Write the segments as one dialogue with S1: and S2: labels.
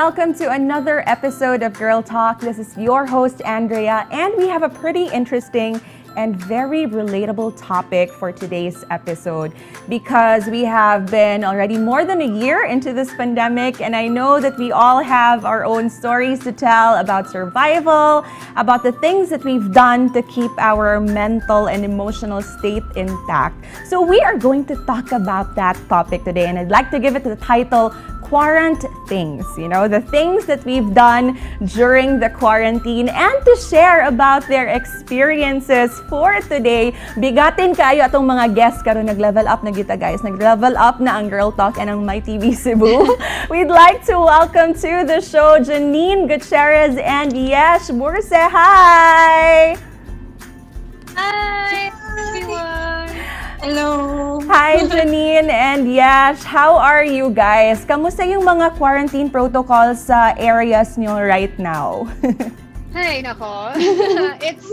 S1: welcome to another episode of Girl Talk. This is your host, Andrea, and we have a pretty interesting and very relatable topic for today's episode because we have been already more than a year into this pandemic, and I know that we all have our own stories to tell about survival, about the things that we've done to keep our mental and emotional state intact. So we are going to talk about that topic today, and I'd like to give it the title Quaran-things, the things that we've done during the quarantine, and to share about their experiences for today. Bigatin kayo atong mga guests karon nag-level up na kita, guys. Nag-level up na ang Girl Talk and ang My TV Cebu. We'd like to welcome to the show Janine and Yesh. Burse, hi!
S2: Hi, everyone! Hello!
S1: Hi, Janine and Yesh. How are you guys? Kamusta yung mga quarantine protocols sa areas nyo right now?
S2: Hi, nako. It's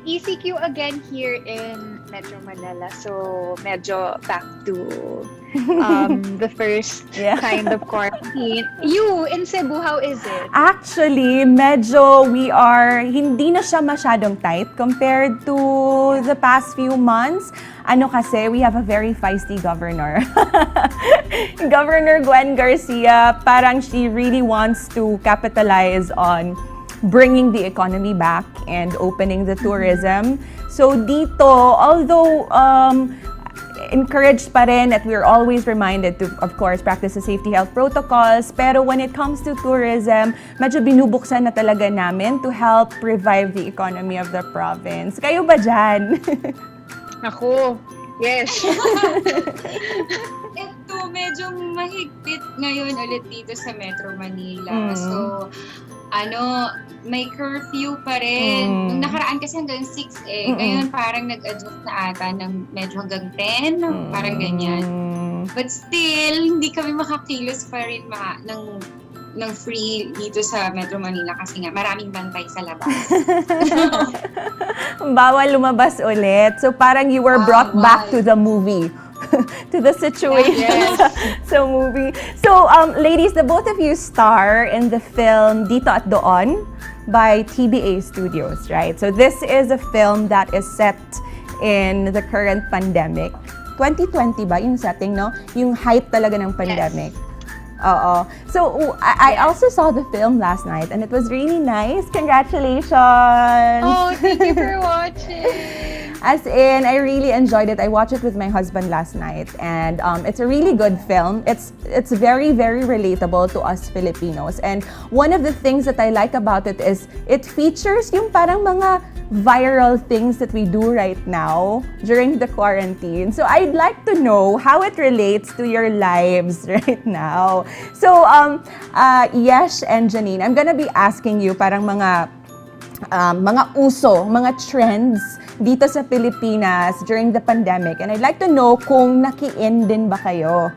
S2: ECQ again here in Metro Manila. So, medyo back to the first kind of quarantine. You, in Cebu, how is it?
S1: Actually, hindi na siya masyadong tight compared to the past few months. Kasi we have a very feisty governor. Governor Gwen Garcia, parang she really wants to capitalize on bringing the economy back and opening the tourism. So dito, although encouraged pa rin at we're always reminded to, of course, practice the safety health protocols, pero when it comes to tourism, medyo binubuksan na talaga namin to help revive the economy of the province. Kayo ba dyan?
S2: Ako, yes.
S3: Ito, medyo mahigpit ngayon ulit dito sa Metro Manila. So, may curfew pa rin. Nung nakaraan kasi hanggang 6 Ngayon parang nag-adjust na ata ng medyo hanggang 10. Parang ganyan. But still, hindi kami makakilos pa rin ng free dito sa Metro Manila kasi nga maraming bantay sa labas.
S1: Bawal lumabas ulit. So parang you were brought back to the movie. To the situation sa movie. So, ladies, the both of you star in the film Dito at Doon by TBA Studios, right? So this is a film that is set in the current pandemic. 2020 ba yung setting, no? Yung height talaga ng pandemic. Oo. So, I also saw the film last night and it was really nice. Congratulations!
S2: Oh, thank you for watching!
S1: As in, I really enjoyed it. I watched it with my husband last night, and it's a really good film. It's very, very relatable to us Filipinos. And one of the things that I like about it is it features yung parang mga viral things that we do right now during the quarantine. So I'd like to know how it relates to your lives right now. So Yesh and Janine, I'm gonna be asking you parang mga uso, mga trends dito sa Pilipinas during the pandemic, and I'd like to know kung naki-in din ba kayo.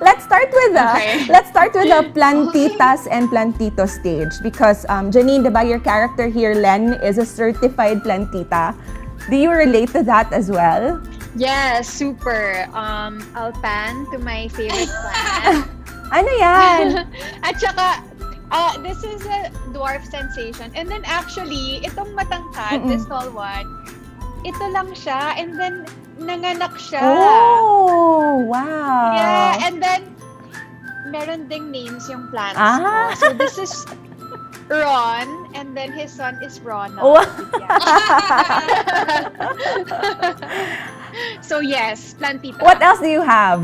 S1: Let's start with the plantitas and plantito stage because Janine, diba, your character here, Len, is a certified plantita. Do you relate to that as well?
S2: Yes, super. I'll pan to my favorite plant.
S1: Ano yan?
S2: At saka, this is a dwarf sensation. And then actually, itong matangkad, this tall one, ito lang siya. And then, nanganak siya.
S1: Oh, wow.
S2: Yeah, and then, meron ding names yung plants ko. So this is Ron, and then his son is Ronald.
S1: Wow.
S2: So yes, plantita.
S1: What else do you have?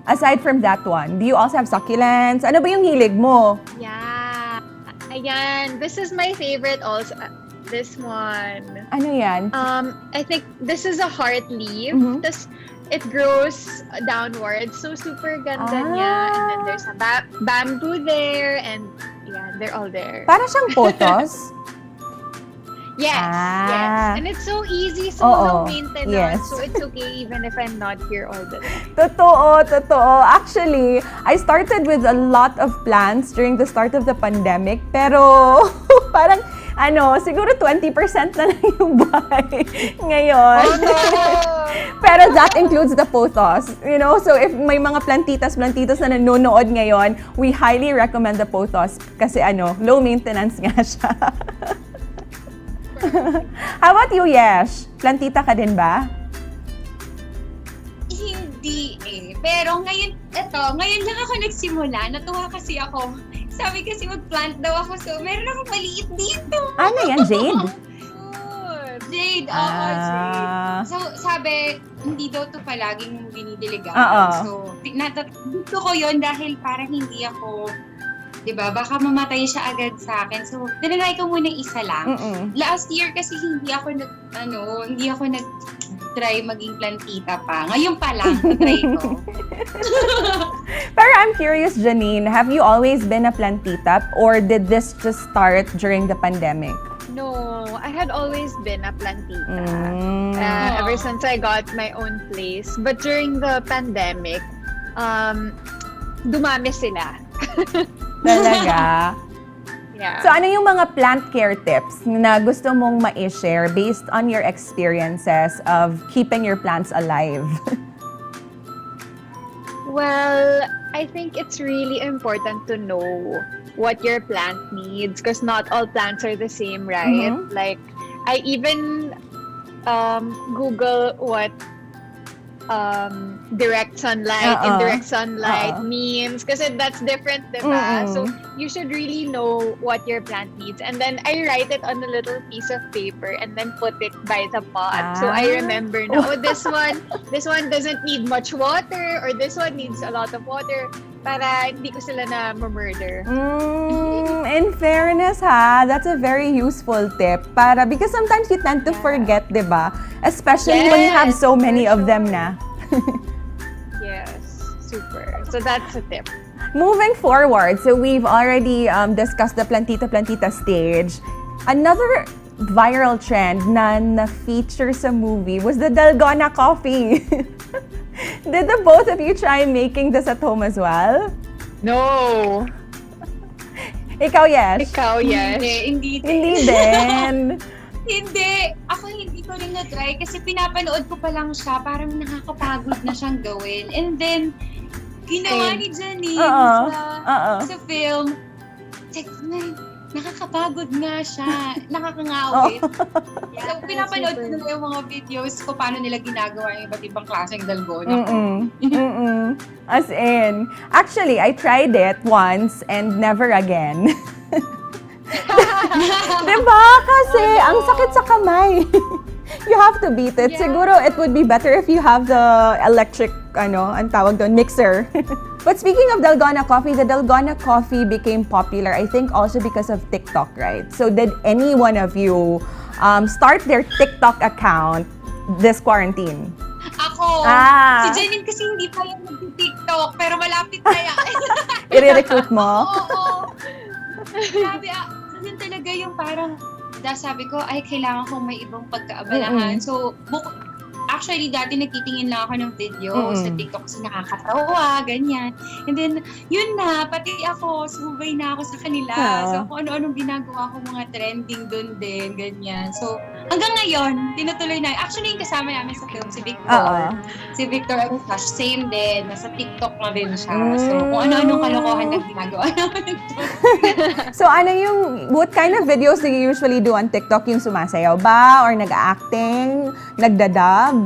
S1: Aside from that one, do you also have succulents? Ano ba yung hilig mo?
S2: Yeah. Ayan. This is my favorite also. This one.
S1: Ano yan?
S2: I think this is a heart leaf. Tas it grows downwards. So super ganda niya. And then there's a bamboo there. And yeah, they're all there.
S1: Para siyang potos?
S2: Yes. And it's so easy, so low maintenance. So it's okay even if I'm not here all the time.
S1: Totoo. Actually, I started with a lot of plants during the start of the pandemic, pero parang siguro 20% na lang yung bahay ngayon.
S2: Oh no!
S1: Pero that includes the pothos, you know? So if may mga plantitas na nanonood ngayon, we highly recommend the pothos kasi low maintenance nga siya. How about you, Yesh? Plantita ka din ba?
S3: Hindi eh. Pero ngayon lang ako nagsimula. Natuwa kasi ako. Sabi kasi mag-plant daw ako. So, meron akong maliit dito.
S1: Ano yan, Jade?
S3: Jade, oo, Jade. So, sabi, hindi daw to palaging dinidiligan. So, gusto ko yon dahil parang hindi ako, diba, baka mamatay siya agad sa akin. So, tinanay ko muna isa lang. Last year kasi hindi ako nag-try maging plantita pa. Ngayon pa lang, try ko.
S1: Pero I'm curious, Janine, have you always been a plantita or did this just start during the pandemic?
S2: No, I had always been a plantita ever since I got my own place. But during the pandemic, dumami sila.
S1: Talaga?
S2: Yeah.
S1: So ano yung mga plant care tips na gusto mong ma-share based on your experiences of keeping your plants alive?
S2: Well, I think it's really important to know what your plant needs because not all plants are the same, right? Like, I even Google what direct sunlight, indirect sunlight means kasi that's different, diba? So you should really know what your plant needs, and then I write it on a little piece of paper and then put it by the pot. So I remember now, this one doesn't need much water, or this one needs a lot of water para hindi ko sila na murder.
S1: In fairness that's a very useful tip because sometimes you tend to forget, diba? Especially when you have so many of them na.
S2: Yes, super. So that's a tip.
S1: Moving forward, so we've already discussed the plantita stage. Another viral trend na feature sa movie was the dalgona coffee. Did the both of you try making this at home as well?
S2: No.
S1: Ikaw, Yesh?
S2: Ikaw, yes.
S3: Hindi
S1: din.
S3: Hindi. Ako hindi ko rin na-try kasi pinapanood ko pa lang siya. Parang nakakapagod na siyang gawin. And then, ginawa ni Janine sa film. Nakakapagod nga siya. Nakakangawit. So, pinapanood ko na yung mga videos ko paano nila ginagawa yung iba't ibang klaseng dalgona.
S1: As in, actually, I tried it once and never again. Diba? Kasi ang sakit sa kamay. You have to beat it.
S3: Yeah.
S1: Siguro it would be better if you have the electric, ang tawag doon, mixer. But speaking of dalgona coffee, the dalgona coffee became popular, I think, also because of TikTok, right? So did any one of you start their TikTok account this quarantine?
S3: Ako, si Janine kasi hindi pa yung nag-TikTok, pero malapit na yan.
S1: I-recruit mo?
S3: Oo. Sabi, yun talaga yung parang, sabi ko, ay, kailangan kong may ibang pagkaabalahan. So, actually, dati nagtitingin lang ako ng video sa TikTok kasi nakakatawa, ganyan. And then, yun na, pati ako, sumubay na ako sa kanila. So, kung ano-anong ginagawa ko, mga trending dun din, ganyan. So, hanggang ngayon, tinutuloy na. Actually, yung kasama namin sa film, si Victor. Si Victor Arusash, same din. Nasa TikTok na din siya. So, kung ano-anong kalokohan na ginagawa namin.
S1: So, what kind of videos do you usually do on TikTok? Yung sumasayaw ba? Or nag-acting? Nagdadab?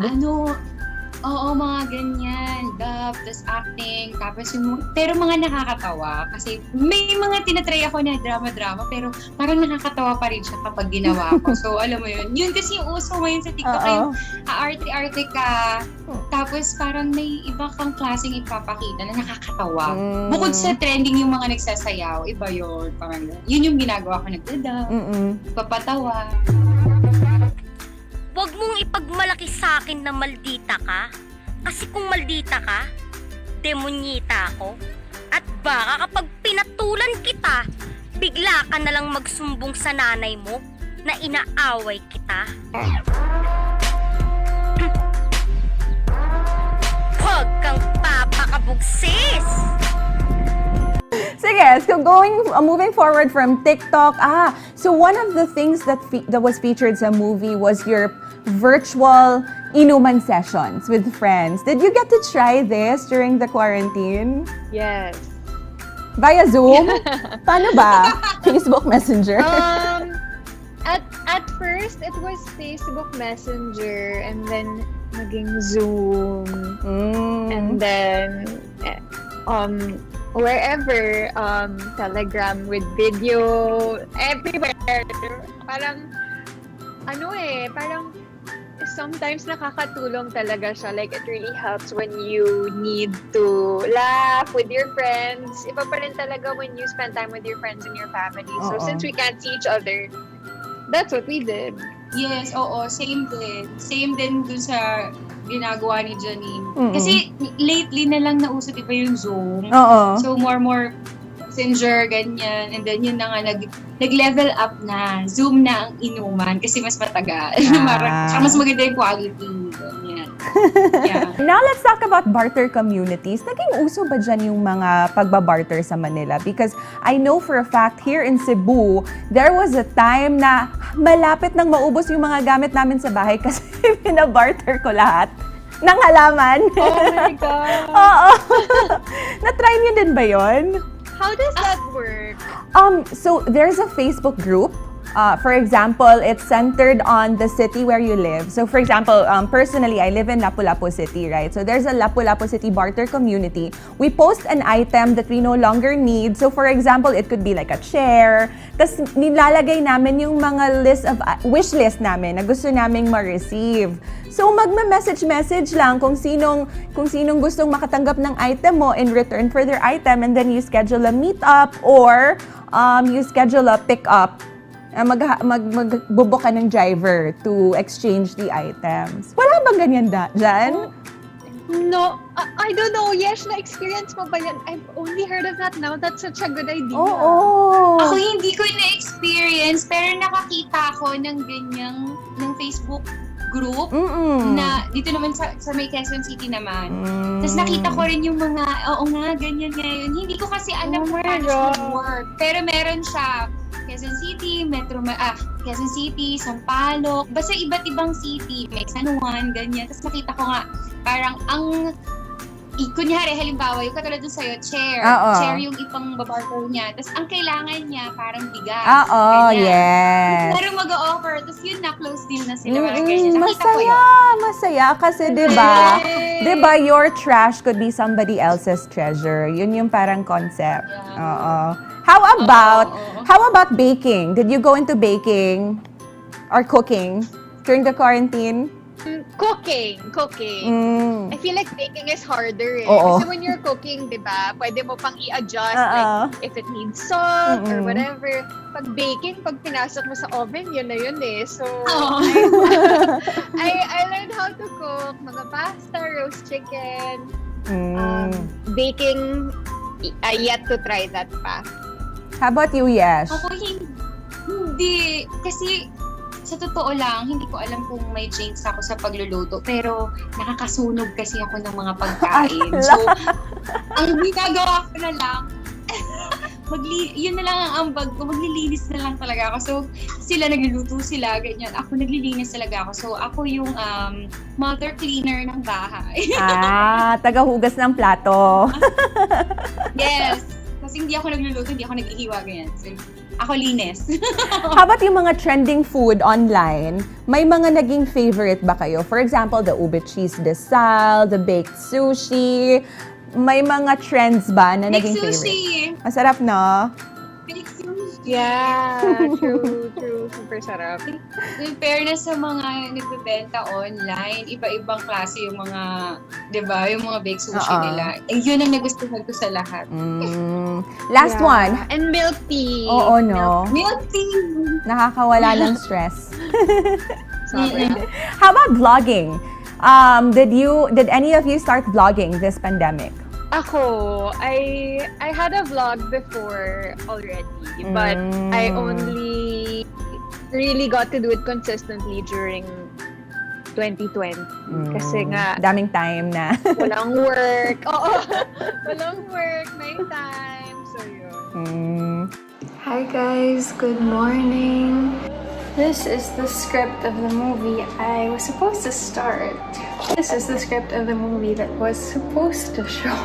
S3: Oo, mga ganyan. Dub, tapos acting, tapos pero mga nakakatawa. Kasi may mga tinatry ako na drama-drama, pero parang nakakatawa pa rin siya kapag ginawa ko. So, alam mo yun. Yun kasi yung uso ngayon sa TikTok, yung arte-arte ka, tapos parang may iba kang klaseng ipapakita na nakakatawa. Bukod sa trending yung mga nagsasayaw, iba yun. Parang yun yung ginagawa ko, nagdadab, papatawa.
S4: Huwag mong ipagmalaki sa akin na maldita ka. Kasi kung maldita ka, demonyita ako. At baka kapag pinatulan kita, bigla ka na lang magsumbong sa nanay mo na inaaway kita. Huwag kang papakabugsis!
S1: Sige, so moving forward from TikTok, so one of the things that was featured sa movie was your virtual inuman sessions with friends. Did you get to try this during the quarantine?
S2: Yes.
S1: Via Zoom? Paano ba? Facebook Messenger?
S2: At first, it was Facebook Messenger and then naging Zoom. And then wherever, Telegram with video, everywhere. Parang parang sometimes nakakatulong talaga siya. Like, it really helps when you need to laugh with your friends. Iba pa rin talaga when you spend time with your friends and your family. So, since we can't see each other, that's what we did.
S3: Yes, oo, same din. Same din dun sa ginagawa ni Janine. Kasi lately na lang nauso, diba, yung Zoom?
S1: Oo.
S3: So, more Messenger, ganyan. And then, yun na nga, nag-level up na. Zoom na ang inuman kasi mas matagal. Saka mas maganda yung quality. Ganyan. Yeah.
S1: Now, let's talk about barter communities. Naging uso ba dyan yung mga pagbabarter sa Manila? Because I know for a fact, here in Cebu, there was a time na malapit nang maubos yung mga gamit namin sa bahay kasi pinabarter ko lahat ng halaman.
S2: Oh my God!
S1: Oo. Na-try niyo din ba yon?
S2: How does that work?
S1: So there's a Facebook group. For example, it's centered on the city where you live. So for example, personally, I live in Lapu-Lapu City, right? So there's a Lapu-Lapu City barter community. We post an item that we no longer need. So for example, it could be like a chair. Tapos nilalagay namin yung mga wish list namin na gusto naming ma-receive. So magme-message lang kung sinong gustong makatanggap ng item mo in return for their item, and then you schedule a meet-up or you schedule a pick-up. Magbubook ka ng driver to exchange the items. Wala bang ganyan dyan?
S2: No, I don't know. Yesh, na-experience mo ba yan? I've only heard of that now. That's such a good idea.
S1: Oo.
S3: Ako hindi ko na-experience, pero nakakita ko ng ganyang ng Facebook group na dito naman sa may Quezon City naman. Tapos nakita ko rin yung mga, oo nga, ganyan ngayon. Hindi ko kasi alam kung paano siya work. Pero meron siya. Quezon City, Quezon City, Sampaloc, basta iba't ibang city, may San Juan, ganyan. Tapos nakita ko nga, parang kunyari, halimbawa, yung katulad dun sa'yo, chair. Chair yung ipang babarter niya. Tapos ang kailangan niya, parang bigas.
S1: Yes.
S3: Pero mag-o-offer, tapos yun na, close deal na sila. Nakita ko yun.
S1: Masaya kasi diba, your trash could be somebody else's treasure. Yun yung parang concept.
S3: Yeah.
S1: How about baking? Did you go into baking or cooking during the quarantine?
S2: Cooking. I feel like baking is harder eh.
S1: Oo.
S2: Kasi when you're cooking, di ba, pwede mo pang i-adjust like if it needs salt or whatever. Pag baking, pag pinasok mo sa oven, yun na yun eh. So, I learned how to cook mga pasta, roast chicken, baking. I yet to try that pa.
S1: How about you, Yesh?
S3: Ako hindi. Kasi sa totoo lang, hindi ko alam kung may jinx ako sa pagluluto. Pero nakakasunog kasi ako ng mga pagkain. So, ang ginagawa ko na lang, yun na lang ang ambag ko. Maglilinis na lang talaga ako. So, sila nagluluto sila, ganyan. Ako naglilinis talaga ako. So, ako yung mother cleaner ng bahay.
S1: Tagahugas ng plato.
S3: Yes. Kasi hindi ako nagluluto, hindi ako naghihiwa, ganyan. So, ako linis.
S1: How about yung mga trending food online? May mga naging favorite ba kayo? For example, the ube cheese desal, the baked sushi. May mga trends ba na naging favorite? Masarap, no?
S3: Baked sushi.
S2: Yeah, true. Super sarap.
S3: In fairness sa mga nagbebenta online, iba-ibang klase yung mga, di ba, yung mga baked sushi nila. Yun ang nagustuhan ko sa lahat.
S1: Last one.
S2: And milk tea.
S1: Oo, no?
S3: Milk tea!
S1: Nakakawala ng stress.
S2: Sobra.
S1: How about vlogging? Did any of you start vlogging this pandemic?
S2: Ako, I had a vlog before already, but I only really got to do it consistently during 2020. Kasi nga,
S1: daming time na.
S2: walang work. Oo, walang work, may time. So, yun.
S5: Hi guys, good morning. This is the script of the movie I was supposed to start. This is the script of the movie that was supposed to show.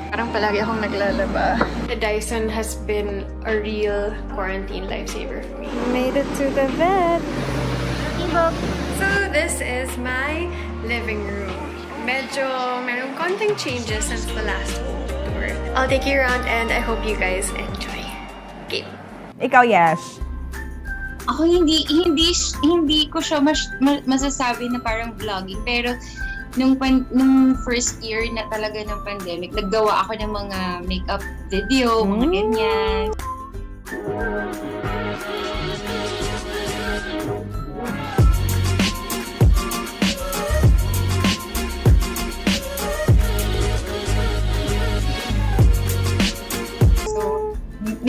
S5: Parang palagi akong naglalaba. The Dyson has been a real quarantine lifesaver for me. Made it to the vet. So this is my living room. Medyo merong konting changes since the last tour. I'll take you around and I hope you guys enjoy. Okay.
S1: Ikaw, Yesh.
S3: Ako hindi ko siya masasabi na parang vlogging, pero nung first year na talaga ng pandemic, naggawa ako ng mga makeup video, mga ganyan.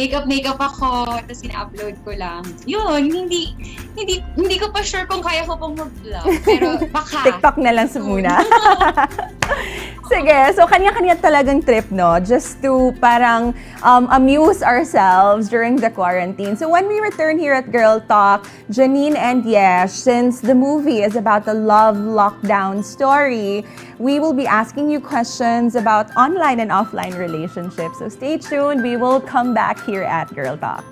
S3: Makeup ako, tapos ina-upload ko lang. Yun, hindi ko pa sure kung kaya ko pang mag-vlog. Pero baka.
S1: TikTok na lang muna. Sige, so kanya-kanya talagang trip, no? Just to parang amuse ourselves during the quarantine. So when we return here at Girl Talk, Janine and Yesh, since the movie is about the love lockdown story, we will be asking you questions about online and offline relationships. So stay tuned. We will come back here at Girl Talk.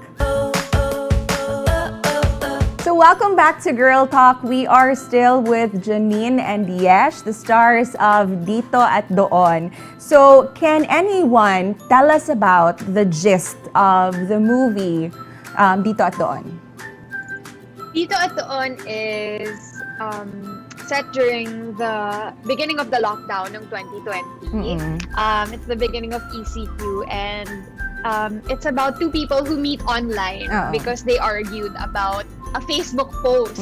S1: So welcome back to Girl Talk. We are still with Janine and Yesh, the stars of Dito at Doon. So can anyone tell us about the gist of the movie Dito at Doon?
S2: Dito at Doon is set during the beginning of the lockdown ng 2020. It's the beginning of ECQ, and it's about two people who meet online because they argued about a Facebook post.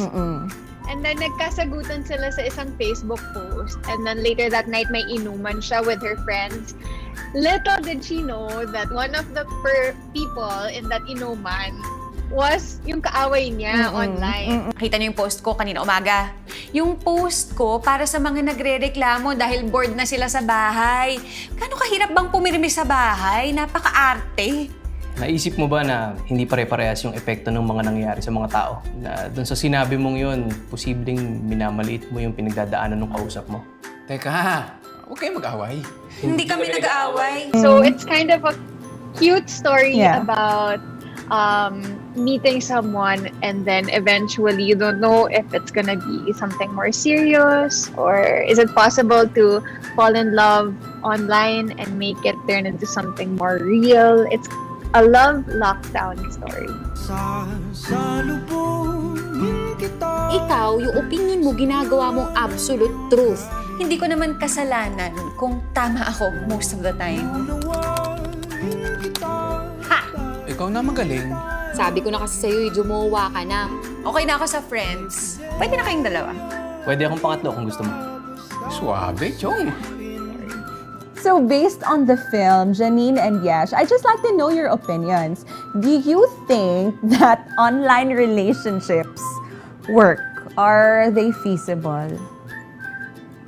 S2: And then nagkasagutan sila sa isang Facebook post. And then later that night, may inuman siya with her friends. Little did she know that one of the people in that inuman was yung kaaway niya online.
S6: Kita niyo yung post ko kanina umaga. Yung post ko para sa mga nagre-reklamo dahil bored na sila sa bahay. Gaano kahirap bang pumirmi sa bahay? Napaka-arte.
S7: Naisip mo ba na hindi pare-parehas yung epekto ng mga nangyayari sa mga tao? Na doon sa sinabi mong yun, posibleng minamaliit mo yung pinagdadaanan ng kausap mo?
S8: Teka, huwag kayong mag-away.
S6: Hindi kami nag-aaway.
S2: So it's kind of a cute story about meeting someone, and then eventually you don't know if it's gonna be something more serious, or is it possible to fall in love online and make it turn into something more real. It's a love lockdown story.
S6: Ikaw, yung opinion mo, ginagawa mong absolute truth. Hindi ko naman kasalanan kung tama ako most of the time. Ha!
S8: Ikaw na magaling.
S6: Sabi ko na kasi sa'yo, jumowa ka na. Okay na ako sa friends. Pwede na kayong dalawa.
S7: Pwede akong pangatlo kung gusto mo.
S8: Suabe, chong.
S1: So based on the film, Janine and Yesh, I'd just like to know your opinions. Do you think that online relationships work? Are they feasible?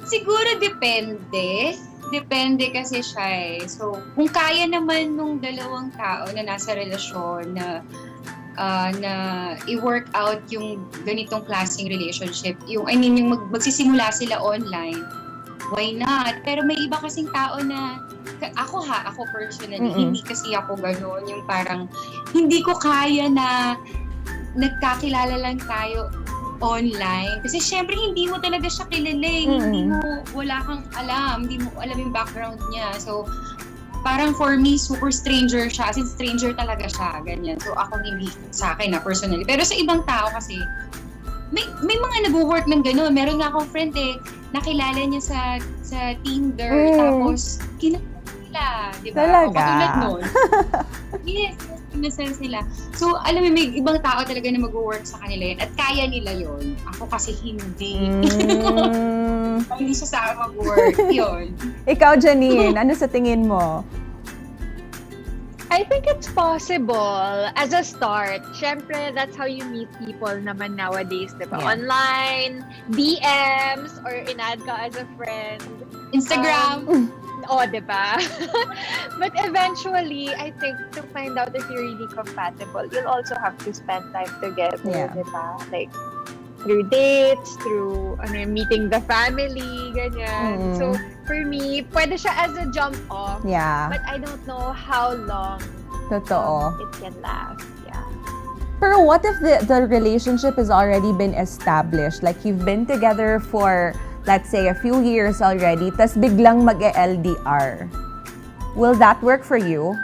S3: Siguro depende. Depende kasi siya eh. So, kung kaya naman nung dalawang tao na nasa relasyon na i-work out yung ganitong klaseng relationship, yung magsisimula sila online, why not? Pero may iba kasing tao na, ako personally, hindi kasi ako gano'n, yung parang, hindi ko kaya na nagkakilala lang tayo online. Kasi syempre, hindi mo talaga siya kilala eh. Wala kang alam, hindi mo alam yung background niya. So, parang for me, super stranger siya. As in, stranger talaga siya, ganyan. So, ako hindi sa akin na personally. Pero sa ibang tao kasi, may mga nag-work ng gano'n. Meron nga akong friend eh, nakilala niya sa Tinder, tapos kinasal sila, di ba?
S1: Talaga?
S3: O katulad nun. Yes, kinasal sila. So, alam mo, may ibang tao talaga na mag-work sa kanila yun at kaya nila yun. Ako kasi hindi. Hindi siya sa akin mag-work. Yun.
S1: Ikaw, Janine, ano sa tingin mo?
S2: I think it's possible as a start. Syempre, that's how you meet people naman nowadays, diba?
S1: Yeah.
S2: Online, DMs, or in-add ka as a friend.
S3: Instagram.
S2: Oh, diba? But eventually, I think to find out if you're really compatible, you'll also have to spend time together,
S1: Yeah.
S2: diba? Like, through dates, through meeting the family, ganyan. So, for me, pwede siya as a jump off.
S1: Yeah.
S2: But I don't know how long
S1: Totoo.
S2: it can last. Yeah.
S1: Pero what if the relationship has already been established? Like, you've been together for, let's say, a few years already, tas biglang mag-LDR. Will that work for you?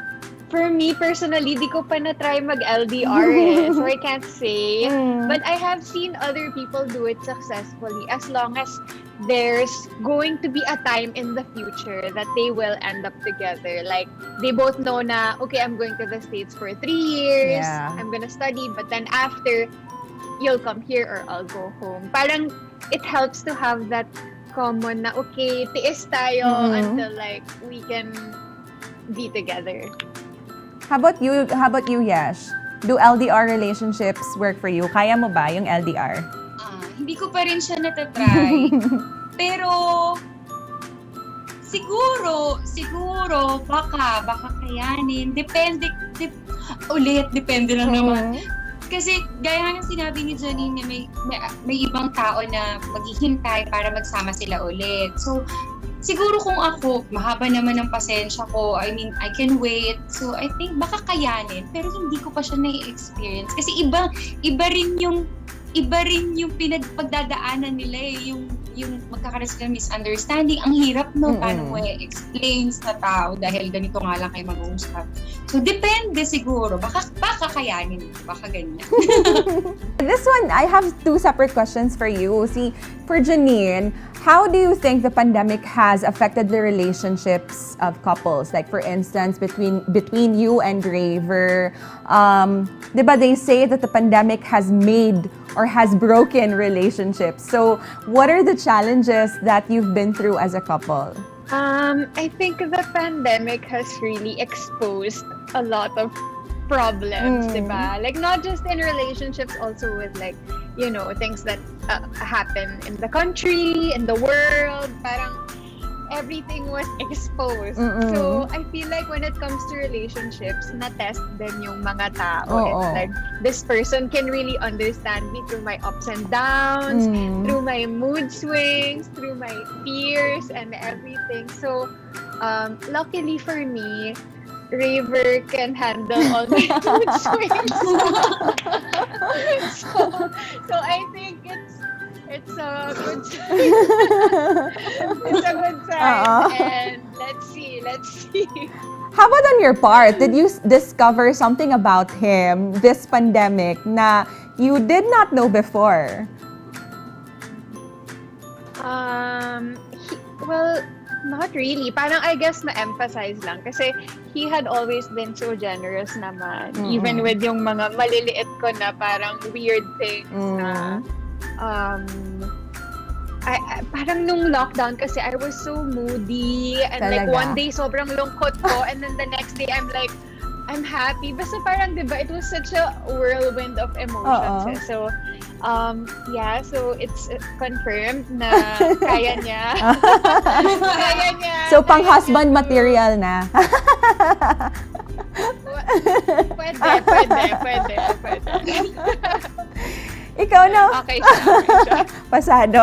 S2: For me, personally, di ko pa na-try mag-LDR so I can't say. But I have seen other people do it successfully as long as there's going to be a time in the future that they will end up together. Like, they both know na, okay, I'm going to the States for 3 years,
S1: Yeah.
S2: I'm gonna study, but then after, you'll come here or I'll go home. Parang, it helps to have that common na, okay, tiis tayo until like, we can be together.
S1: How about you, Yesh? Do LDR relationships work for you? Kaya mo ba yung LDR?
S3: Hindi ko pa rin siya natatry. Pero, siguro, baka kayanin. Depende lang naman. Kasi, gaya nga ng sinabi ni Janine, may ibang tao na maghihintay para magsama sila ulit. So, siguro kung ako, mahaba naman ang pasensya ko. I mean, I can wait. So, I think baka kayanin. Pero hindi ko pa siya na-experience. Kasi iba rin yung pagdadaanan nila eh. Yung magkakaroon sila misunderstanding. Ang hirap, no? Paano mo i-explain sa tao dahil ganito nga lang kayo mag-uusap. So, depende siguro. Baka kayanin. Baka ganyan.
S1: This one, I have 2 separate questions for you. See, for Janine, how do you think the pandemic has affected the relationships of couples? Like, for instance, between you and Raver, diba they say that the pandemic has made or has broken relationships. So, what are the challenges that you've been through as a couple?
S2: I think the pandemic has really exposed a lot of problems, diba? Like, not just in relationships, also with like, things that happen in the country, in the world. Parang everything was exposed. So, I feel like when it comes to relationships, na-test din yung mga tao. It's like, this person can really understand me through my ups and downs, through my mood swings, through my fears and everything. So, luckily for me, Raver can handle all my mood swings. so I think it's a good sign. It's a good sign. And let's see.
S1: How about on your part? Did you discover something about him this pandemic na you did not know before?
S2: Well, not really. Parang I guess na-emphasize lang. Kasi he had always been so generous naman. Even with yung mga maliliit ko na parang weird things na parang nung lockdown kasi I was so moody and like
S1: Talaga?
S2: one day sobrang lungkot ko and then the next day I'm like, I'm happy. Basta parang diba, it was such a whirlwind of emotions. So, so it's confirmed na kaya niya. Kaya niya.
S1: So, pang-husband material na.
S2: Pwede.
S1: Ikaw na.
S2: Okay siya.
S1: Pasado.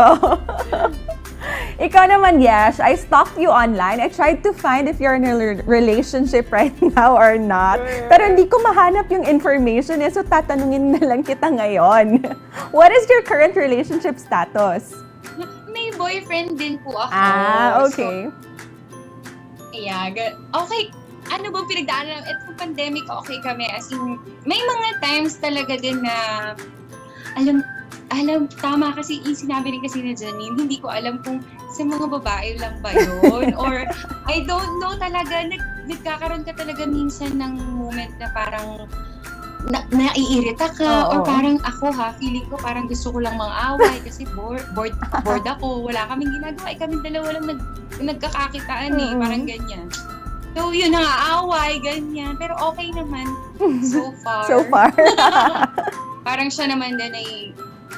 S1: Ikaw naman, Yesh, I stalked you online. I tried to find if you're in a relationship right now or not. Pero hindi ko mahanap yung information eh, so tatanungin na lang kita ngayon. What is your current relationship status?
S3: May boyfriend din po ako.
S1: Okay.
S3: Okay. Ano bang pinagdaanan? Itong pandemic, okay kami. As in, may mga times talaga din na alam, tama kasi yung sinabi rin kasi na Janine, hindi ko alam kung sa mga babae lang ba yun or I don't know talaga, nagkakaroon ka talaga minsan ng moment na parang naiirita ka or parang ako feeling ko parang gusto ko lang mang-away kasi bored ako, wala kaming ginagawa, kaming dalawa lang nagkakakitaan parang ganyan. So yun, nangaaway, ganyan, pero okay naman so far.
S1: So far.
S3: Parang siya naman din ay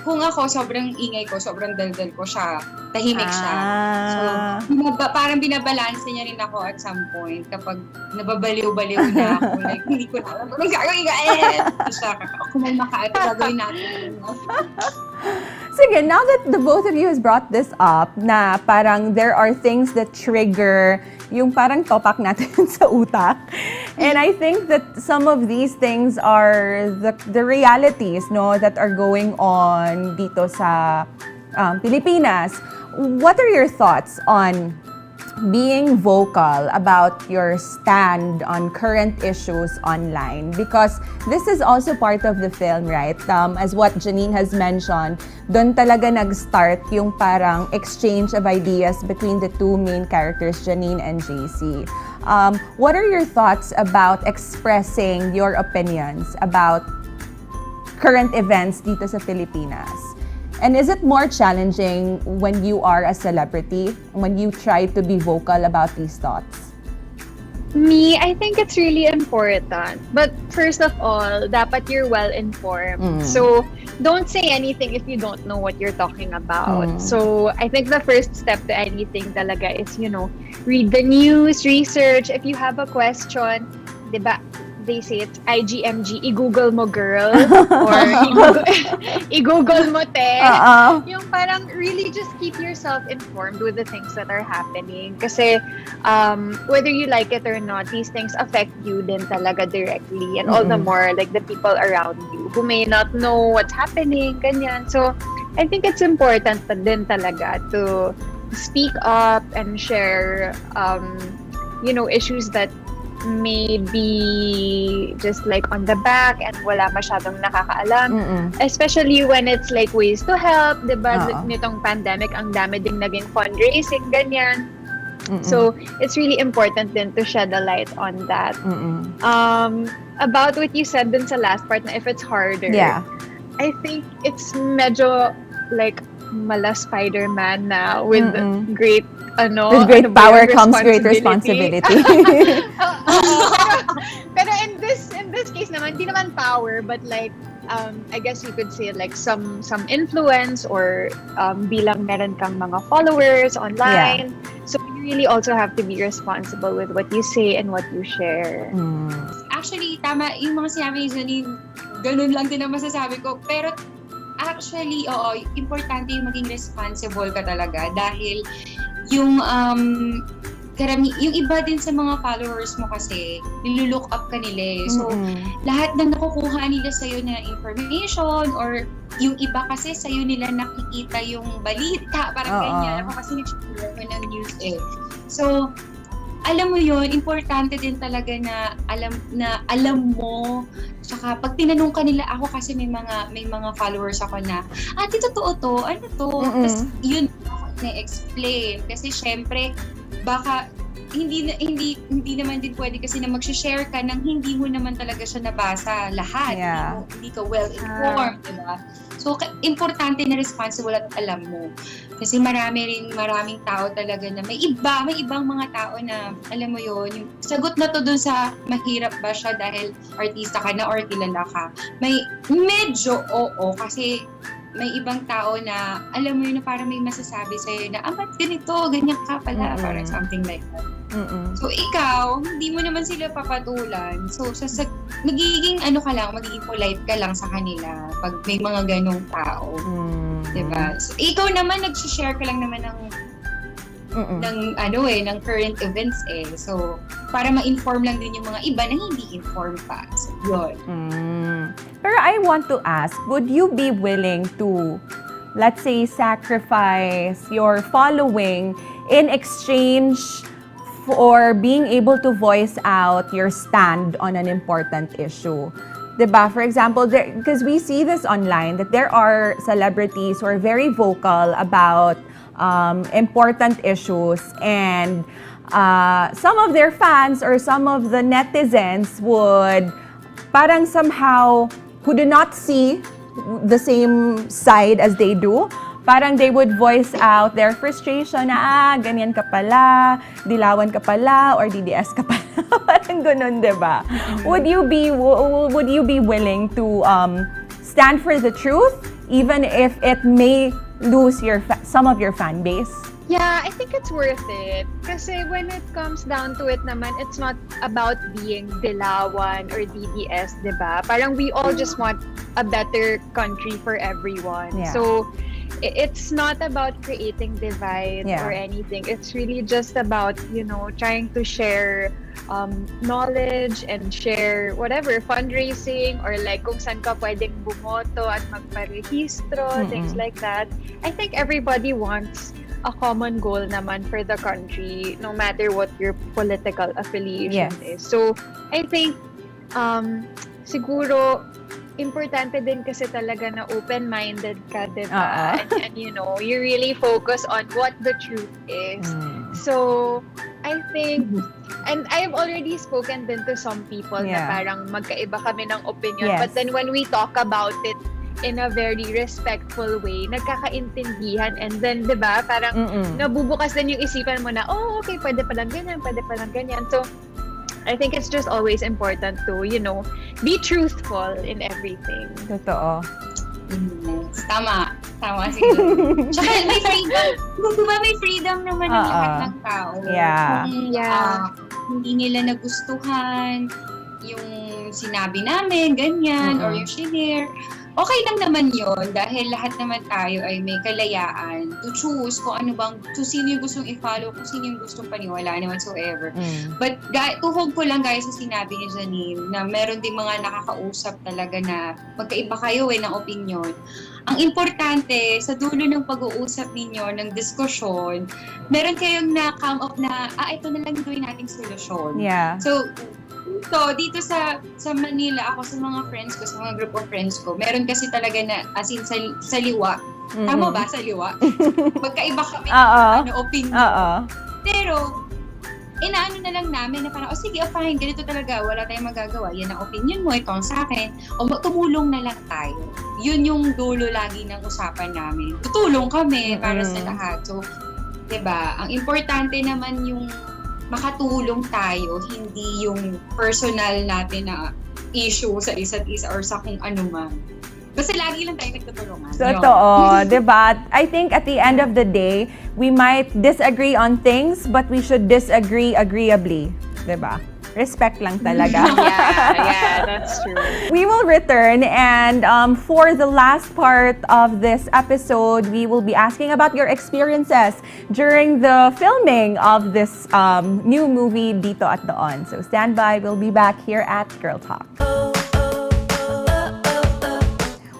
S3: kung ako, sobrang ingay ko, sobrang daldal ko siya, tahimik siya. So, parang binabalanse niya rin ako at some point kapag nababaliw-baliw na ako. Like, hindi ko na alam kung gagawin ka. Siya, kumalma ka at gagawin natin.
S1: Sige, now that the both of you has brought this up, na parang there are things that trigger yung parang topak natin sa utak. And I think that some of these things are the realities, no, that are going on dito sa Pilipinas. What are your thoughts on being vocal about your stand on current issues online? Because this is also part of the film, right? As what Janine has mentioned, doon talaga nag-start yung parang exchange of ideas between the two main characters, Janine and JC. What are your thoughts about expressing your opinions about current events dito sa Pilipinas? And is it more challenging when you are a celebrity, when you try to be vocal about these thoughts?
S2: Me, I think it's really important. But first of all, dapat you're well-informed. So, don't say anything if you don't know what you're talking about. So, I think the first step to anything talaga is, read the news, research. If you have a question, diba, they say it's IGMG, i-google mo girl, or i-google mo te. Yung parang really just keep yourself informed with the things that are happening. Kasi whether you like it or not, these things affect you din talaga directly. And all the more, like the people around you who may not know what's happening, ganyan. So, I think it's important pa din talaga to speak up and share, issues that may be just like on the back and wala masyadong nakakaalam. Especially when it's like ways to help, diba? Nitong pandemic, ang dami ding naging fundraising, ganyan. So, it's really important din to shed a light on that. About what you said dun sa last part na if it's harder, I think it's medyo like mala Spider-Man na with great
S1: with great power comes great responsibility.
S2: Pero in this case naman, di naman power, but like I guess you could say like some influence or bilang meron kang mga followers online. So you really also have to be responsible with what you say and what you share.
S3: Actually, tama yung mga sinabi ni Janine, ganun lang din ang masasabi ko. Pero actually, oo, importante yung maging responsible ka talaga dahil yung yung iba din sa mga followers mo kasi nilulook up ka nila eh. So, lahat ng nakukuha nila sa'yo na information or yung iba kasi sa'yo nila nakikita yung balita, parang ganyan. Ako kasi nag-share ko ng news eh. So, alam mo yun, importante din talaga na alam mo. Tsaka pag tinanong ka nila, ako kasi may mga followers ako na, ate, totoo to? Ano to? Tapos yun ako na-explain. Kasi syempre, baka hindi naman din pwede kasi na mag-share ka nang hindi mo naman talaga siya nabasa lahat. Hindi ka well-informed, diba? So, importante na responsible at alam mo. Kasi maraming tao talaga na may ibang mga tao na, alam mo yun, yung sagot na to dun sa mahirap ba siya dahil artista ka na or kilala ka. May medyo oo, kasi may ibang tao na, alam mo yun, na parang may masasabi sa'yo na, ba't ganito, ganyan ka pala, parang something like that. So, ikaw, hindi mo naman sila papatulan. So, magiging magiging polite ka lang sa kanila pag may mga ganong tao. Diba? So, ikaw naman, nag-share ka lang naman ng current events eh. So, para ma-inform lang din yung mga iba na hindi informed pa. So, yun.
S1: Pero I want to ask, would you be willing to, let's say, sacrifice your following in exchange for being able to voice out your stand on an important issue? Diba? For example, because we see this online, that there are celebrities who are very vocal about important issues, and some of their fans or some of the netizens would parang somehow who do not see the same side as they do, parang they would voice out their frustration na, ganyan ka pala, dilawan ka pala, or DDS ka pala. Parang ganun, diba? Would you be willing to stand for the truth, even if it may lose some of your fan base?
S2: Yeah, I think it's worth it. Kasi when it comes down to it naman, it's not about being Dilawan or DDS, diba? Parang we all just want a better country for everyone.
S1: Yeah.
S2: So, it's not about creating divide or anything. It's really just about, trying to share knowledge and share whatever, fundraising or like kung saan ka pwedeng bumoto at magparehistro, things like that. I think everybody wants a common goal naman for the country, no matter what your political affiliation is. So, I think, siguro, importante din kasi talaga na open-minded ka, diba? And you really focus on what the truth is. So, I think, and I've already spoken din to some people na parang magkaiba kami ng opinion. But then when we talk about it in a very respectful way, nagkakaintindihan, and then, di ba, parang nabubukas din yung isipan mo na, okay, pwede palang ganyan. So, I think it's just always important to, be truthful in everything.
S1: Totoo.
S3: Tama siguro. Tsaka may freedom. Diba may freedom naman ng lahat ng tao.
S1: Yeah.
S3: Kung hindi nila nagustuhan yung sinabi namin, ganyan, or yung shinare, okay lang naman yon dahil lahat naman tayo ay may kalayaan to choose kung sino yung gustong i-follow, kung sino yung gustong paniwalaan whatsoever. But tuhog ko lang guys sa sinabi ni Janine na meron ding mga nakakausap talaga na magkaiba kayo ng opinion. Ang importante, sa dulo ng pag-uusap ninyo, ng diskusyon, meron kayong na-come up na, ito na lang gawin nating solusyon.
S1: Yeah.
S3: So, dito sa Manila, ako sa mga friends ko, sa mga group of friends ko, meron kasi talaga na, as in, sa liwa. Tama ba? Sa liwa? Magkaiba kami ng opinion. Pero, inaano na lang namin na parang, sige, fine, ganito talaga, wala tayong magagawa. Yan ang opinion mo, ito ang sa akin. O tumulong na lang tayo. Yun yung dulo lagi ng usapan namin. Tutulong kami para sa lahat. So, diba, ang importante naman yung makatulong tayo, hindi yung personal natin na issue sa isa't isa or sa kung ano man. Kasi lagi lang tayo nagtutulungan.
S1: Totoo, diba? I think at the end of the day, we might disagree on things, but we should disagree agreeably. Diba? Respect lang talaga.
S2: Yeah, that's true.
S1: We will return, and for the last part of this episode, we will be asking about your experiences during the filming of this new movie, Dito at Doon. So stand by, we'll be back here at Girl Talk.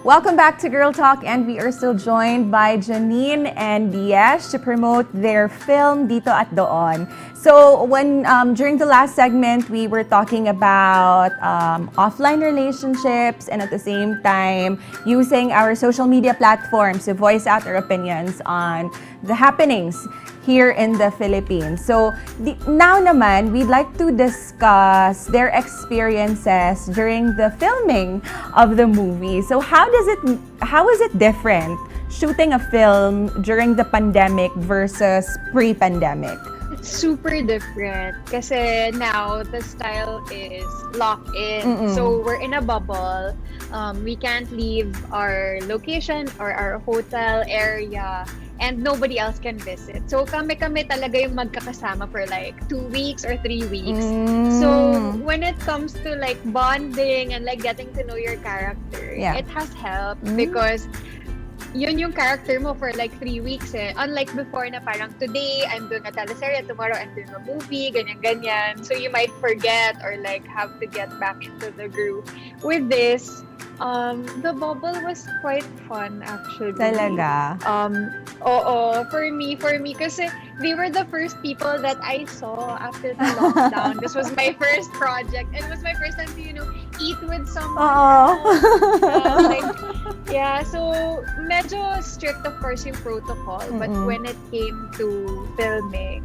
S1: Welcome back to Girl Talk, and we are still joined by Janine and Yesh to promote their film Dito at Doon. So when during the last segment, we were talking about offline relationships, and at the same time using our social media platforms to voice out our opinions on the happenings here in the Philippines. So now naman, we'd like to discuss their experiences during the filming of the movie. So how is it different shooting a film during the pandemic versus pre-pandemic?
S2: It's super different kasi now the style is locked in. So we're in a bubble. We can't leave our location or our hotel area, and nobody else can visit. So kami talaga yung magkakasama for like 2 weeks or 3 weeks. So when it comes to like bonding and like getting to know your character, it has helped because yun yung character mo for like 3 weeks eh. Unlike before na parang today, I'm doing a teleserye, tomorrow I'm doing a movie, ganyan-ganyan. So you might forget or like have to get back into the groove. With this, the bubble was quite fun actually.
S1: Talaga?
S2: Oo, for me kasi they were the first people that I saw after the lockdown. This was my first project, and it was my first time to, eat with someone else. So medyo strict of course yung protocol, but when it came to filming,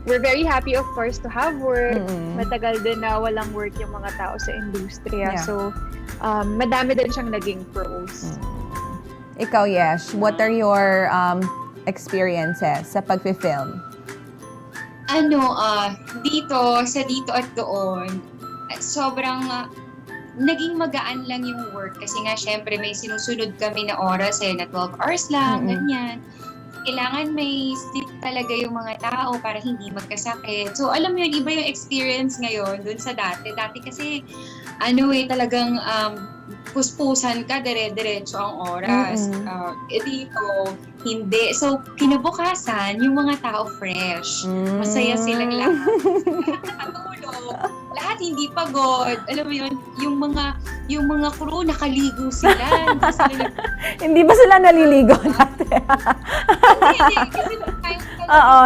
S2: we're very happy of course to have work. Matagal din na walang work yung mga tao sa industriya. So madami din siyang naging pros.
S1: Ikaw, Yesh, what are your experiences sa pag-film?
S3: Dito at Doon, sobrang naging magaan lang yung work kasi nga syempre may sinusunod kami na oras na 12 hours lang, ganyan. Kailangan may sleep talaga yung mga tao para hindi magkasakit. So alam mo yun, iba yung experience ngayon dun sa dati. Dati kasi talagang puspusan ka, dire-diretso ang oras. Dito, hindi. So, kinabukasan, yung mga tao fresh. Masaya silang lahat. Nakatulog. Lahat hindi pagod. Alam mo yun, yung mga crew, nakaligo sila.
S1: Hindi ba sila naliligo natin?
S3: Hindi. Kasi
S1: Oo,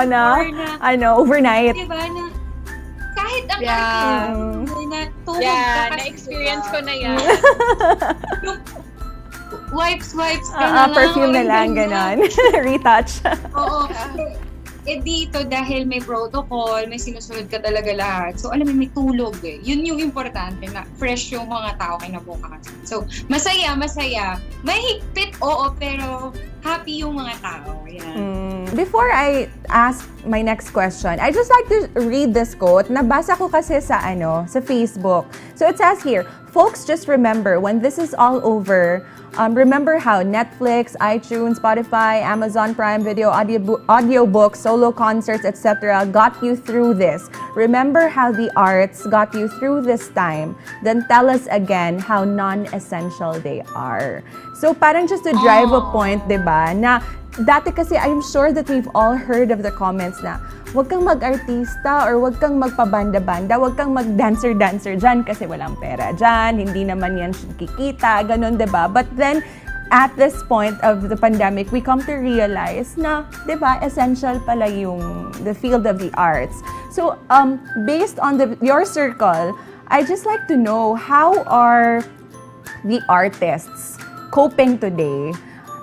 S1: overnight.
S3: Diba, kahit ang na tulog
S2: na-experience ko na yan.
S3: Wipes ka na lang.
S1: Perfume na lang, ganon. Retouch.
S3: Oo. Dito, dahil may protocol, may sinusunod ka talaga lahat. So, alam mo, may tulog Yun yung importante na fresh yung mga tao kinabukasan. So, masaya. May higpit, oo, pero happy yung mga tao. Yan.
S1: Before I ask my next question, I just like to read this quote. Nabasa ko kasi sa Facebook. So it says here, folks, just remember, when this is all over, remember how Netflix, iTunes, Spotify, Amazon Prime Video, audiobooks, solo concerts, etc. got you through this. Remember how the arts got you through this time. Then tell us again how non-essential they are. So parang just to drive a point, diba, na dati kasi I'm sure that we've all heard of the comments na wag kang mag-artista or wag kang magpabanda-banda, wag kang mag-dancer-dancer dyan kasi walang pera dyan, hindi naman yan kikita, ganun, diba? But then, at this point of the pandemic, we come to realize na, diba, essential pala the field of the arts. So, based on your circle, I just like to know, how are the artists coping today?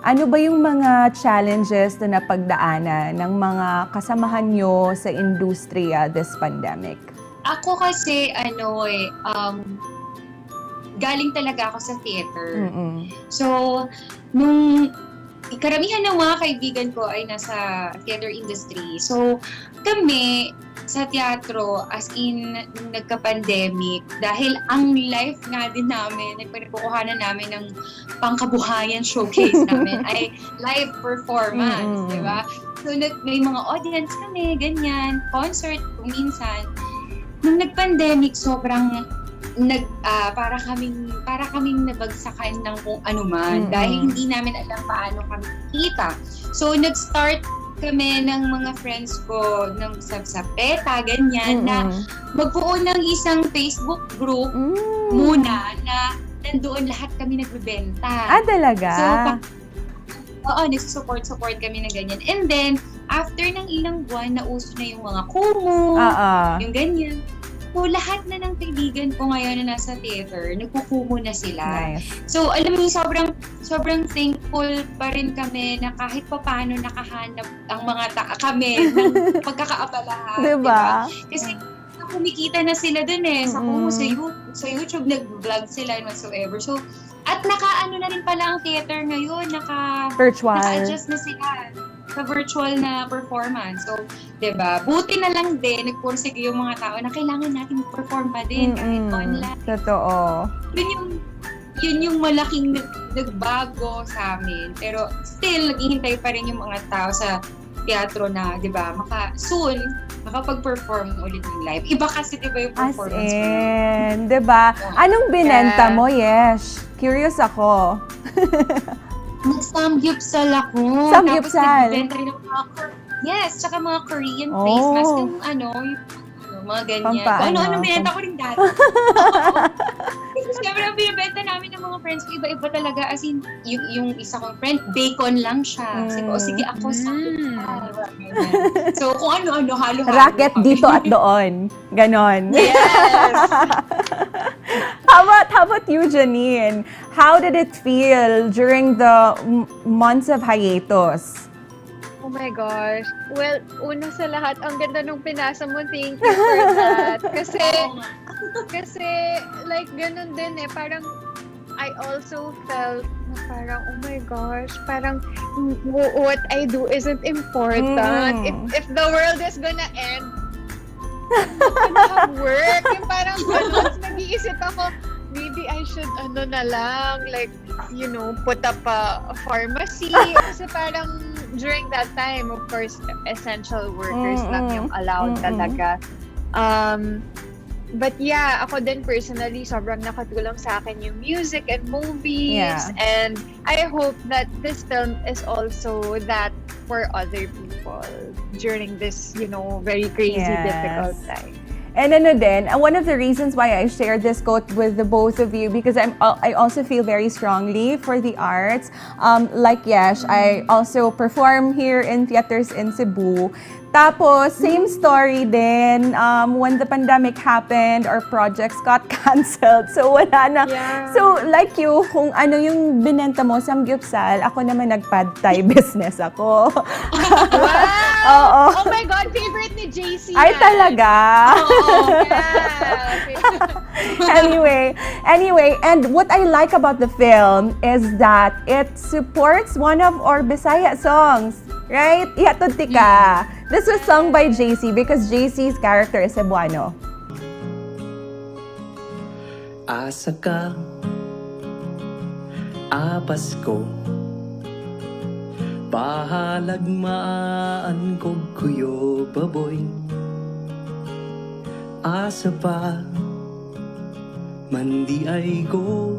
S1: Ano ba yung mga challenges na napagdaanan ng mga kasamahan nyo sa industriya this pandemic?
S3: Ako kasi, galing talaga ako sa theater. So, nung karamihan ng mga kaibigan ko ay nasa theater industry. So, kami sa teatro, as in, nung nagka-pandemic, dahil ang life nga din namin, nagpagkukuhanan namin ng pangkabuhayan showcase namin, ay live performance, di ba? So, may mga audience kami, ganyan, concert, kung minsan. Nung nag-pandemic, sobrang para kaming nabagsakan ng kung ano man, dahil hindi namin alam paano kami kita. So, nag-start kami ng mga friends ko sa PETA, ganyan, na magbuo ng isang Facebook group muna na nandoon lahat kami nagbebenta.
S1: Talaga?
S3: So, nagsusupport kami na ganyan. And then, after ng ilang buwan, nauso na yung mga kumu, yung ganyan. So, lahat na ng kaibigan ko ngayon na nasa theater, nagkukumo na sila.
S1: Nice.
S3: So, alam mo, sobrang thankful pa rin kami na kahit pa paano nakahanap ang mga kami ng pagkakaabalahan.
S1: Diba?
S3: Kasi kumikita na sila dun sa kumo, sa YouTube, nag-vlog sila and whatsoever. So, at naka-ano na rin pala ang theater ngayon,
S1: virtual.
S3: Naka-adjust na sila sa virtual na performance. So, diba? Buti na lang din, nagpursige yung mga tao na kailangan natin perform pa din kahit online.
S1: Totoo.
S3: Yun yung malaking nagbago sa amin. Pero still, naghihintay pa rin yung mga tao sa teatro na, diba, soon, makapag-perform ulit ng live. Iba kasi, diba, yung performance mo.
S1: Diba? Anong binenta mo, Yesh? Curious ako.
S3: Nag-samgyupsal ako.
S1: Samgyupsal?
S3: Tapos nagbibenta rin ng yes, tsaka mga Korean face mask. Yung mga ganyan. Ano binenta ko rin dati. Siyempre, ang binibenta namin ng mga friends ko, iba-iba talaga. As in, yung isa kong friend, bacon lang siya. Sige, ako samgyupsal. So, kung ano-ano, halo-halo.
S1: Racket dito at doon. Ganon.
S3: Yes!
S1: How about you, Janine? How did it feel during the months of hiatus?
S2: Oh my gosh. Well, una sa lahat, ang ganda nung pinasa mo. Thank you for that. Kasi like, ganun din parang, I also felt na parang, oh my gosh, parang what I do isn't important. If the world is gonna end, I'm gonna have work. Yung parang, nag-iisip ako, maybe maybe I should, na lang, like, put up a pharmacy. Kasi parang during that time, of course, essential workers lang yung allowed talaga. But yeah, ako din personally, sobrang nakatulong sa akin yung music and movies.
S1: Yeah.
S2: And I hope that this film is also that for other people during this, very crazy, difficult time.
S1: And then, one of the reasons why I shared this quote with the both of you, because I also feel very strongly for the arts. Like Yesh, I also perform here in theaters in Cebu. Tapos, same story din. When the pandemic happened, our projects got canceled. So, wala na.
S2: Yeah.
S1: So, like you, kung ano yung binenta mo, samgyupsal, ako naman nag-pad thai business ako.
S2: Wow!
S1: Oo.
S2: Oh my God, favorite ni JC.
S1: Ay, talaga?
S2: Yeah.
S1: Anyway, and what I like about the film is that it supports one of our Bisaya songs, right? Ihatod Tika. This was sung by JC because JC's character is Cebuano.
S9: Asa ka, apas ko, pahalagmaan ko kuyo baboy. Asa pa, mandi ay ko,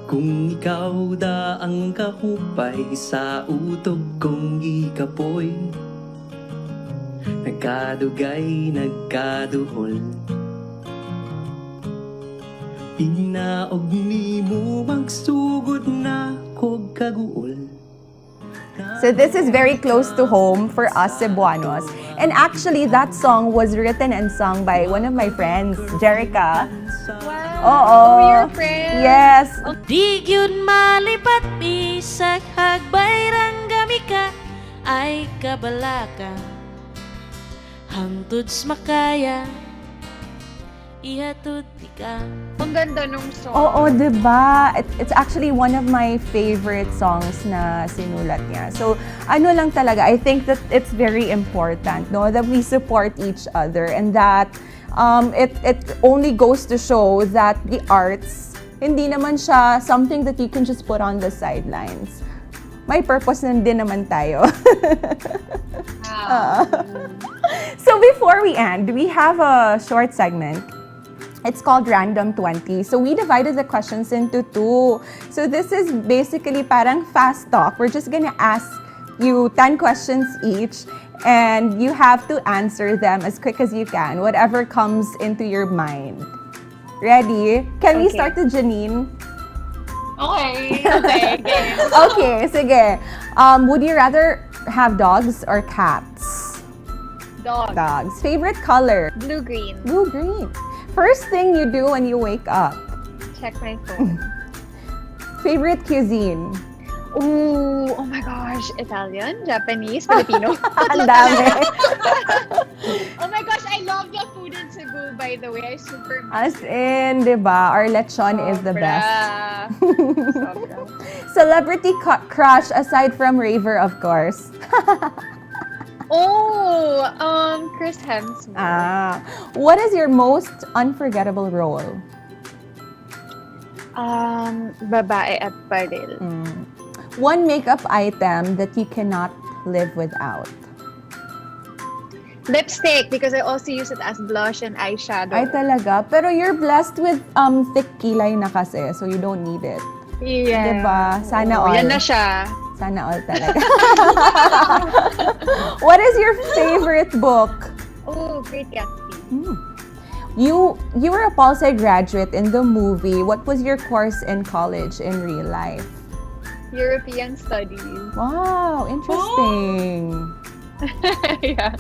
S9: kung ikaw da ang kahupay sa utog kong ikapoy. Nagkadugay, nagkaduhol, inaog ni mo magsugod na kog kaguol.
S1: So this is very close to home for us Cebuanos. And actually, that song was written and sung by one of my friends, Jerica.
S2: Wow.
S1: Oo.
S2: Oh, your friend.
S1: Yes.
S10: Di gyud malipat bisag hagbayrang gamika ay kabalaka hangtod makaya ihatod tika.
S2: Ang ganda nung song.
S1: Oo, diba? It's actually one of my favorite songs na sinulat niya. So, ano lang talaga, I think that it's very important, no, that we support each other and that it only goes to show that the arts, hindi naman siya something that you can just put on the sidelines. May purpose din naman tayo. So before we end, we have a short segment. It's called Random 20. So we divided the questions into two. So this is basically parang fast talk. We're just gonna ask you 10 questions each and you have to answer them as quick as you can, whatever comes into your mind. Ready? Can we
S2: Okay.
S1: start with Janine?
S3: Okay.
S2: Game.
S1: Okay, sige. Would you rather have dogs or cats?
S2: Dog.
S1: Dogs. Favorite color?
S2: Blue-green.
S1: Blue-green. First thing you do when you wake up?
S2: Check my phone.
S1: Favorite cuisine?
S2: Ooh, oh my gosh. Italian, Japanese, Filipino.
S1: Ang dami.
S2: Oh my gosh, I love the food in Cebu, by the way. I super
S1: As
S2: miss
S1: in, di ba? Our lechon is the best.
S2: Sobra.
S1: Celebrity crush aside from Raver, of course.
S2: Oh, Chris Hemsworth.
S1: What is your most unforgettable role?
S2: Babae at baril.
S1: One makeup item that you cannot live without.
S2: Lipstick, because I also use it as blush and eyeshadow.
S1: Ay talaga, pero you're blessed with thick kilay na kasi, so you don't need it.
S2: Yeah.
S1: Diba? Sana
S2: Oo,
S1: all.
S2: Yan na siya.
S1: Sana all talaga. What is your favorite book?
S2: Oh, Great Gatsby.
S1: You were a Pol Sci graduate in the movie. What was your course in college in real life?
S2: European Studies.
S1: Wow, interesting.
S2: Yeah.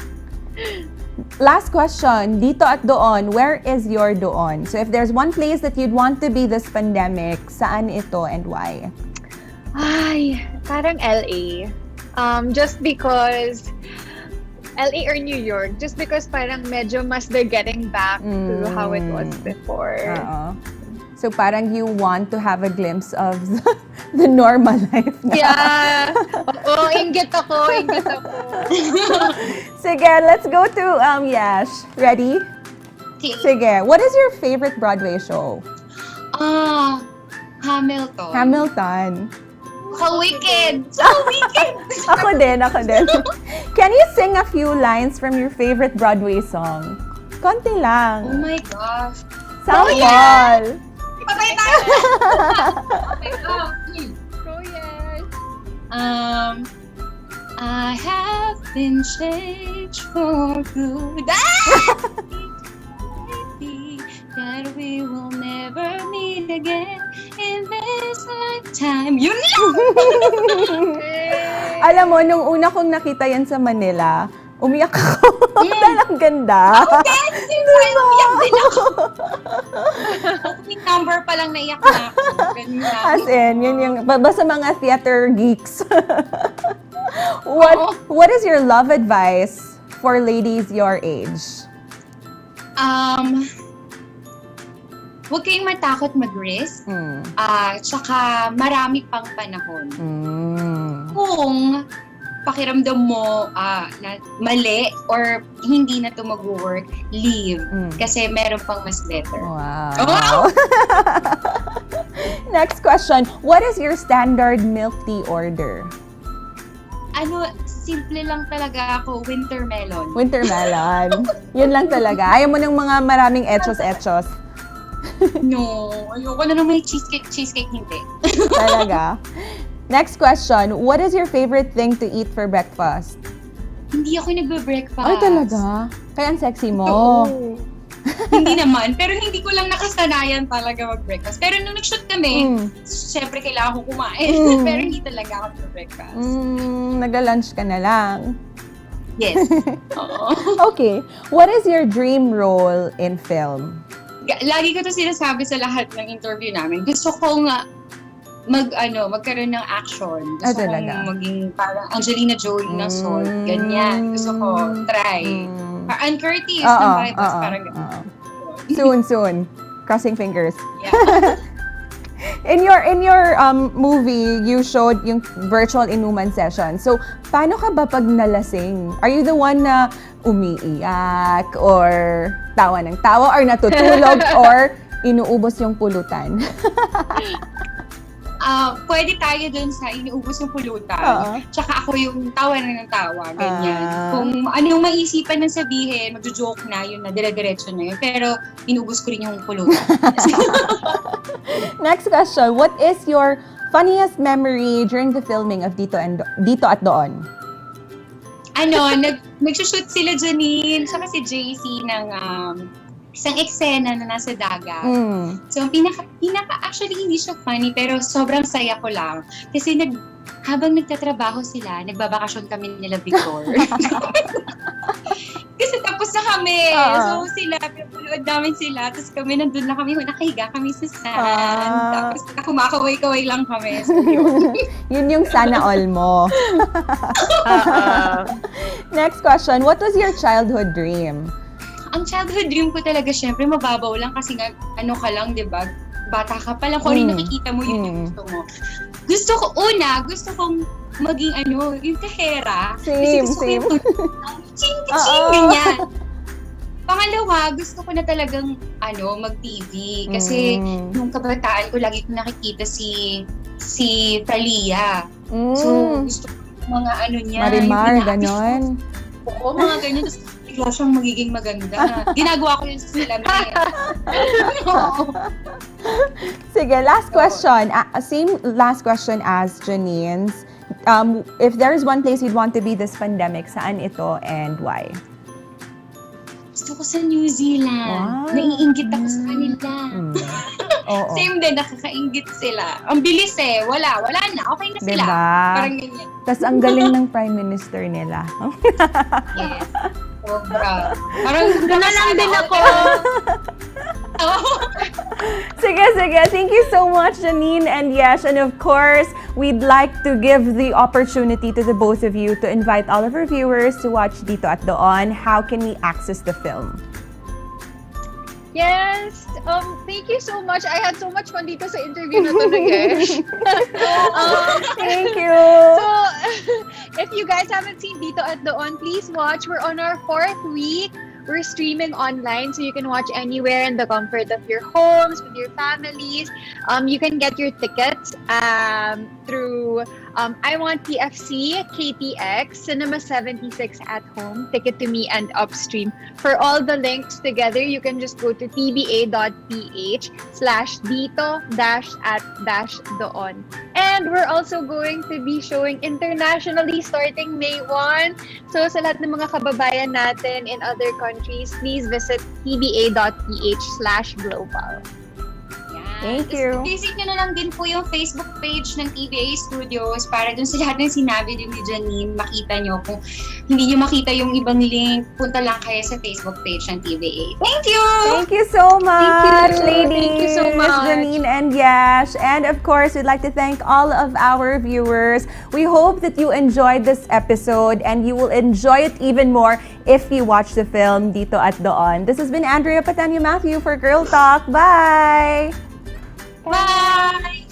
S1: Last question, dito at doon, where is your doon? So if there's one place that you'd want to be this pandemic, saan ito and why?
S2: Ay, parang LA. Just because LA or New York, just because parang medyo mas they're getting back to how it was before.
S1: So parang you want to have a glimpse of the normal life na.
S2: Yeah. Oo, inggit ako.
S1: Sige, let's go to Yesh. Ready?
S3: Okay.
S1: Sige, what is your favorite Broadway show?
S3: Hamilton.
S1: Hamilton.
S3: So wicked!
S1: Ako din. Can you sing a few lines from your favorite Broadway song? Konti lang.
S3: Oh my gosh.
S1: Sample.
S3: Patay tayo! Okay,
S2: Go, yes.
S3: I have been changed for good. Maybe that we will never meet again in this lifetime. Yun lang!
S1: Alam mo, nung una kong nakita yan sa Manila, umiyak ako. Dahil ang ganda.
S3: Umiyak din ako. Opening number pa lang naiyak na ako. Ganun lang.
S1: As in, yun yung, basta mga theater geeks. What is your love advice for ladies your age?
S3: Huwag kayong matakot mag-risk. Tsaka marami pang panahon. Kung pakiramdam mo na mali or hindi na ito mag-work, leave. Kasi meron pang mas better.
S1: Wow. Next question. What is your standard milk tea order?
S3: Simple lang talaga ako, winter melon.
S1: Winter melon. Yun lang talaga. Ayaw mo ng mga maraming etchos-etchos.
S3: No, ayoko na naman yung cheesecake hindi.
S1: Talaga. Next question. What is your favorite thing to eat for breakfast?
S3: Hindi ako nagbe-breakfast.
S1: Ay, talaga? Kaya ang sexy mo.
S3: Hindi naman. Pero hindi ko lang nakasanayan talaga mag-breakfast. Pero nung nag-shoot kami, syempre kailangan ko kumain. Pero hindi talaga ako nag-breakfast.
S1: Nagla-lunch ka na lang.
S3: Yes.
S1: Okay. What is your dream role in film?
S3: Lagi ko to sinasabi sa lahat ng interview namin. Gusto kong magkaroon ng action. Gusto kong maging parang Angelina Jolie na Salt. Ganyan. Gusto ko try. Ann Curtis ng Bibles. Parang
S1: Soon. Crossing fingers.
S3: Yeah.
S1: In your movie, you showed yung virtual inuman session. So, paano ka ba pag nalasing? Are you the one na umiiyak or tawa ng tawa or natutulog or inuubos yung pulutan?
S3: Pwede tayo dun sa inuubos yung pulutan. Tsaka ako yung tawa ng tawa. Ganyan. Kung anong maisipan ng sabihin, magjo-joke na yun na, dire-diretso na yun. Pero inuubos ko rin yung pulutan.
S1: Next question. What is your funniest memory during the filming of Dito at Doon?
S3: Nagsushoot sila Janine, saka si JC ng isang eksena na nasa dagat. So, actually hindi siya funny, pero sobrang saya ko lang. Kasi habang nagtatrabaho sila, nagbabakasyon kami nila Victor. Kasi tapos na kami. So sila, pinapanood namin sila. Tapos kami, nandun na kami, nakahiga kami sa sand. Tapos kumakaway-kaway lang kami. So,
S1: yun yung sana all mo. Next question. What was your childhood dream?
S3: Ang childhood dream ko talaga, syempre, mababaw lang kasi nga, ka lang, di ba? Bata ka pa lang, kung ano nakikita mo, yun yung gusto mo. Gusto kong maging yung kahera.
S1: Same.
S3: Ching-ching, ganyan. Pangalawa, gusto ko na talagang, mag-TV. Kasi, nung kabataan ko, lagi ko nakikita si Thalia. So, gusto ko mga niya.
S1: Marimar, ganon.
S3: Oo, mga ganyan. Bigla siyang magiging maganda. Ginagawa ko yun sa salamin.
S1: Sige, last question. Same last question as Janine's. If there is one place you'd want to be this pandemic, saan ito and why?
S3: Gusto ko sa New Zealand. Wow. Naiinggit ako sa kanila. Same din, nakakainggit sila. Ang bilis wala na, okay na sila.
S1: Diba?
S3: Parang ganyan.
S1: Tapos ang galing ng Prime Minister nila.
S3: Yes. Sobra. Parang gano'n lang din ako.
S1: Sige. Thank you so much, Janine and Yesh. And of course, we'd like to give the opportunity to the both of you to invite all of our viewers to watch Dito at Doon. How can we access the film?
S2: Yes. Thank you so much. I had so much fun dito sa interview na to, Yesh.
S1: Thank you.
S2: So, if you guys haven't seen Dito at Doon, please watch. We're on our 4th week. we're streaming online, so you can watch anywhere in the comfort of your homes, with your families. You can get your tickets through I Want PFC, KTX, Cinema 76 at Home, Ticket to Me, and Upstream. For all the links together, you can just go to tba.ph/dito-at-doon. And we're also going to be showing internationally starting May 1. So sa lahat ng mga kababayan natin in other countries, please visit tba.ph/global.
S1: Thank you.
S3: Visit nyo na lang din po yung Facebook page ng TBA Studios para dun sa lahat ng sinabi din ni Janine, makita nyo. Kung hindi nyo makita yung ibang link, punta lang kayo sa Facebook page ng TBA. Thank you!
S1: Thank you so much, ladies.
S2: Thank you so much.
S1: Janine and Yesh. And of course, we'd like to thank all of our viewers. We hope that you enjoyed this episode and you will enjoy it even more if you watch the film Dito at Doon. This has been Andrea Patanyo Matthew for Girl Talk. Bye!
S3: Bye!